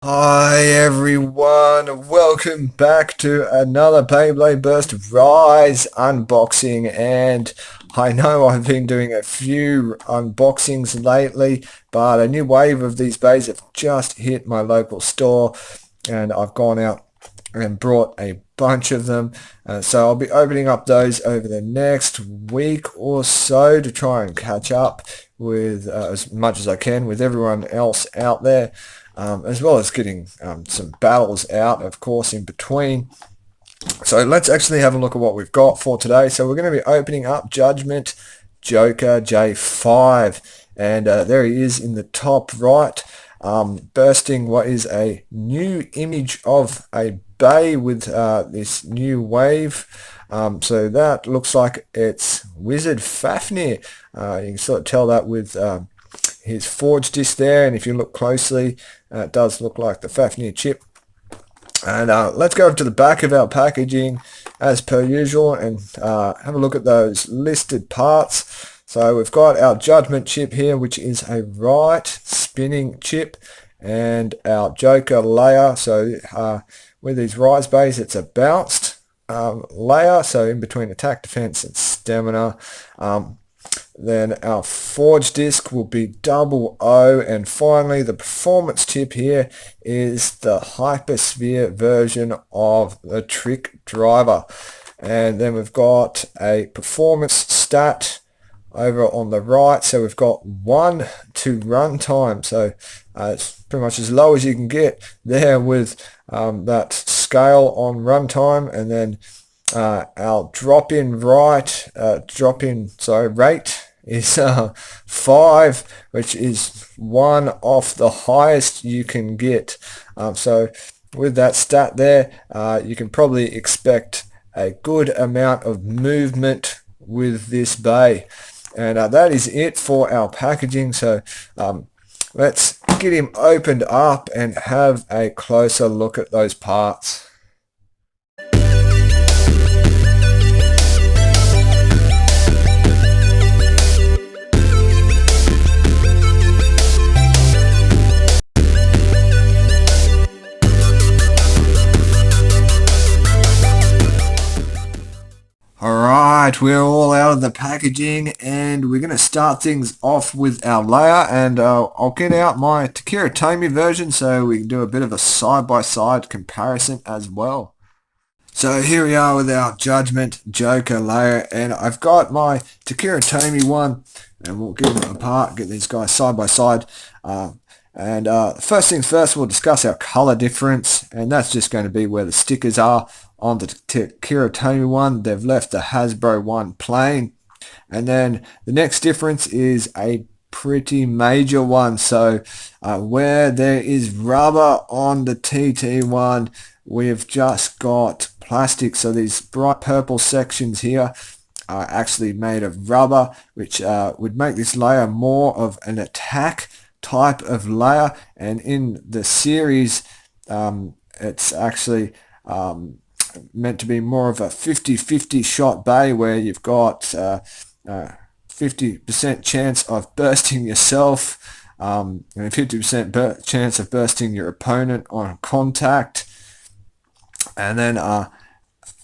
Hi everyone, welcome back to another Beyblade Burst Rise unboxing, and I know I've been doing a few unboxings lately, but a new wave of these bays have just hit my local store and I've gone out and brought a bunch of them. So I'll be opening up those over the next week or so to try and catch up with as much as I can with everyone else out there. As well as getting some battles out, of course, in between. So let's actually have a look at what we've got for today. So we're going to be opening up Judgement Joker J5, and there he is in the top right, bursting what is a new image of a bay with this new wave. So that looks like it's Wizard Fafnir. You can sort of tell that with his forge disc there, and if you look closely, it does look like the Fafnir chip. And let's go over to the back of our packaging as per usual and have a look at those listed parts. So we've got our Judgement chip here, which is a right spinning chip, and our Joker layer. So with these rise bays, it's a bounced layer, so in between attack, defense and stamina. Then our forge disc will be double O, and finally the performance chip here is the Hypersphere version of the Trick Driver. And then we've got a performance stat over on the right, so we've got 1 to run time, so it's pretty much as low as you can get there with that scale on run time. And then our drop-in rate is 5, which is one of the highest you can get. So with that stat there, you can probably expect a good amount of movement with this bay. And that is it for our packaging. So let's get him opened up and have a closer look at those parts. Alright, we're all out of the packaging and we're going to start things off with our layer, and I'll get out my Takira Tomy version so we can do a bit of a side-by-side comparison as well. So here we are with our Judgement Joker layer, and I've got my Takira Tomy one, and we'll give them apart, get these guys side-by-side. First things first, we'll discuss our color difference, and that's just going to be where the stickers are. On the Takira Tomy one, they've left the Hasbro one plain, and then the next difference is a pretty major one. So where there is rubber on the TT one, we've just got plastic. So these bright purple sections here are actually made of rubber, which would make this layer more of an attack type of layer. And in the series, it's actually meant to be more of a 50-50 shot bay, where you've got 50% chance of bursting yourself and 50% chance of bursting your opponent on contact. And then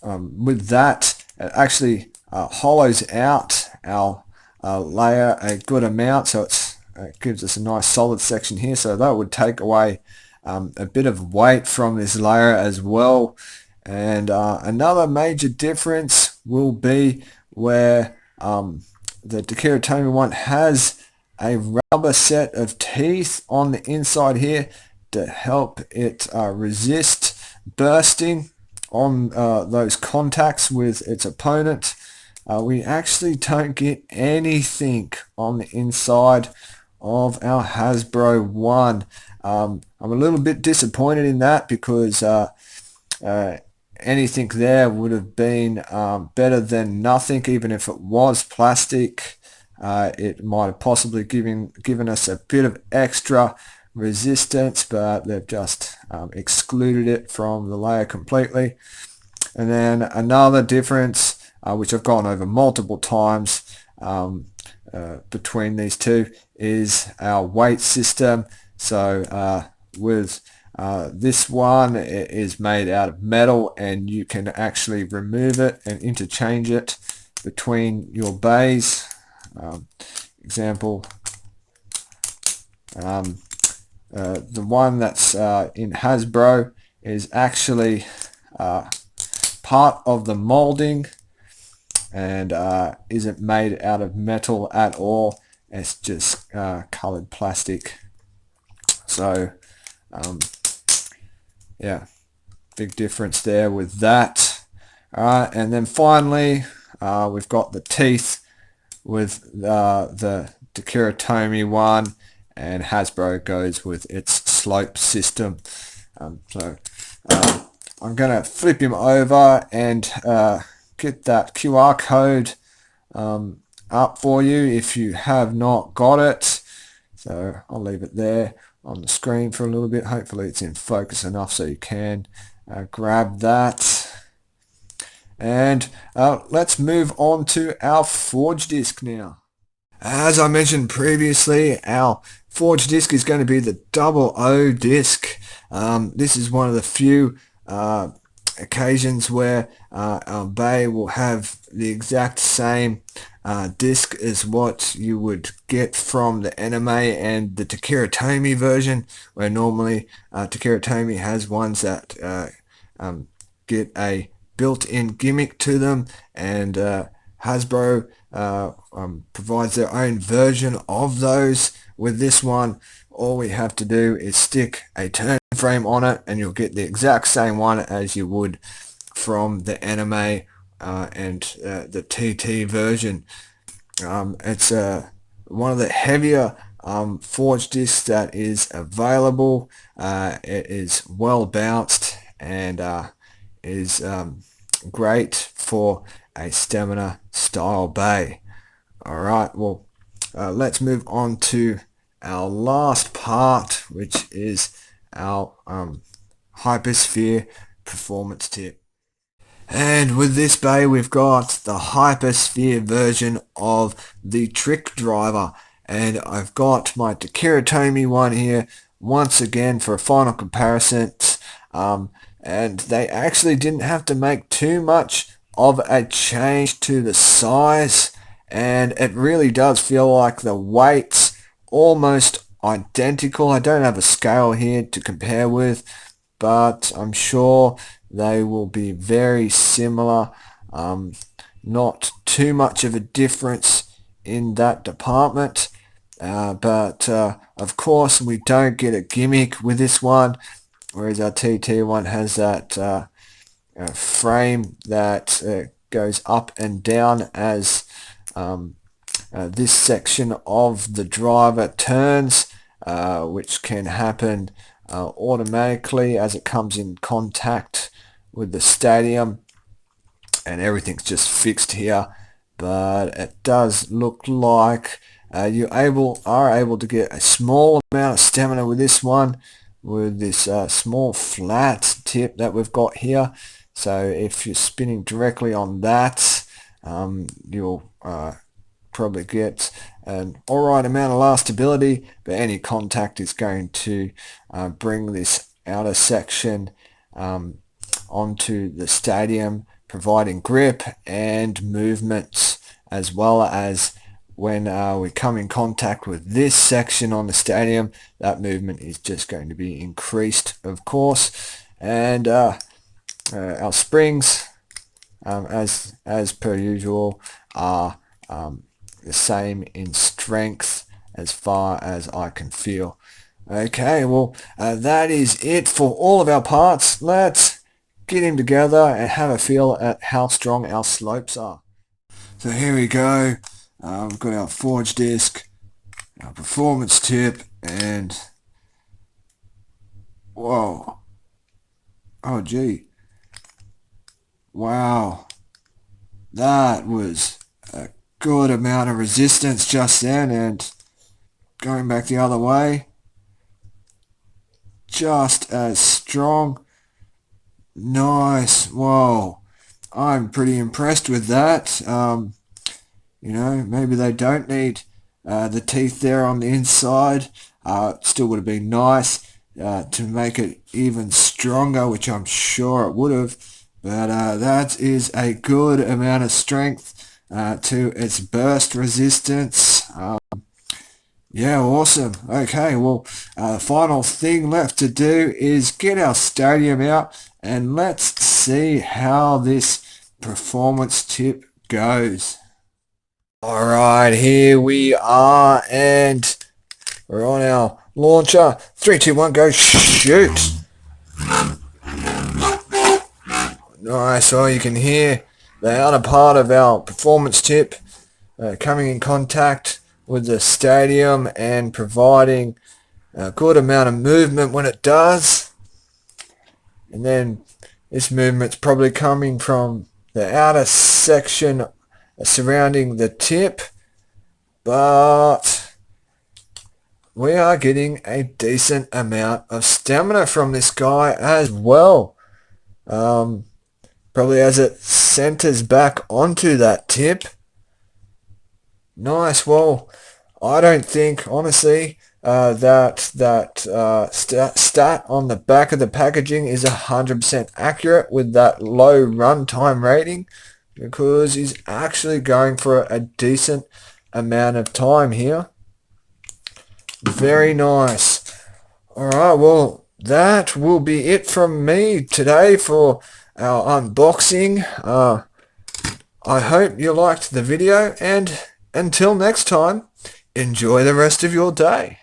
with that, it actually hollows out our layer a good amount, so it gives us a nice solid section here. So that would take away a bit of weight from this layer as well. And another major difference will be where the Takira Tomy one has a rubber set of teeth on the inside here to help it resist bursting on those contacts with its opponent. We actually don't get anything on the inside of our Hasbro one. I'm a little bit disappointed in that, because anything there would have been better than nothing. Even if it was plastic, it might have possibly given us a bit of extra resistance, but they've just excluded it from the layer completely. And then another difference, which I've gone over multiple times between these two, is our weight system. So with This one is made out of metal, and you can actually remove it and interchange it between your bays. Example, the one that's in Hasbro is actually part of the molding and isn't made out of metal at all. It's just colored plastic. So yeah, big difference there with that. Alright, and then finally we've got the teeth with the Takara Tomy one, and Hasbro goes with its slope system. So I'm going to flip him over and get that QR code up for you if you have not got it. So I'll leave it there on the screen for a little bit. Hopefully it's in focus enough so you can grab that. And let's move on to our forge disc now. As I mentioned previously, our forge disc is going to be the 00 disc. This is one of the few occasions where our bay will have the exact same disc as what you would get from the anime and the Takara Tomy version, where normally Takara Tomy has ones that get a built-in gimmick to them, and Hasbro provides their own version of those. With this one, all we have to do is stick a turn frame on it and you'll get the exact same one as you would from the anime and the TT version. It's one of the heavier forge discs that is available. It is well bounced and is great for a stamina style bay. Alright, well let's move on to our last part, which is our Hypersphere performance tip. And with this bay we've got the Hypersphere version of the Trick Driver, and I've got my Takara Tomy one here once again for a final comparison. And they actually didn't have to make too much of a change to the size, and it really does feel like the weight's almost identical. I don't have a scale here to compare with, but I'm sure they will be very similar. Not too much of a difference in that department, but of course we don't get a gimmick with this one, whereas our TT one has that frame that goes up and down as this section of the driver turns, which can happen automatically as it comes in contact with the stadium, and everything's just fixed here. But it does look like you are able to get a small amount of stamina with this one, with this small flat tip that we've got here. So if you're spinning directly on that, you'll probably get an alright amount of lastability, but any contact is going to bring this outer section onto the stadium, providing grip and movement, as well as when we come in contact with this section on the stadium, that movement is just going to be increased, of course. And our springs, as per usual, are the same in strength as far as I can feel. Okay, well that is it for all of our parts. Let's get him together and have a feel at how strong our slopes are. So here we go. We've got our forge disc, our performance tip, and whoa, oh gee, wow, that was a good amount of resistance just then. And going back the other way, just as strong. Nice. Whoa, I'm pretty impressed with that. You know, maybe they don't need the teeth there on the inside. It still would have been nice. to make it even stronger, which I'm sure it would have. But that is a good amount of strength to its burst resistance. Yeah, awesome. Okay, well, the final thing left to do is get our stadium out and let's see how this performance tip goes. Alright, here we are, and we're on our launcher. 3, 2, 1, go shoot! Nice, so you can hear the outer part of our performance tip coming in contact with the stadium and providing a good amount of movement when it does. And then this movement's probably coming from the outer section surrounding the tip, but we are getting a decent amount of stamina from this guy as well. Probably as it centers back onto that tip. Nice. Well, I don't think, honestly, that stat on the back of the packaging is 100% accurate with that low runtime rating, because he's actually going for a decent amount of time here. Very nice. Alright, well, that will be it from me today for our unboxing. I hope you liked the video, and until next time, enjoy the rest of your day.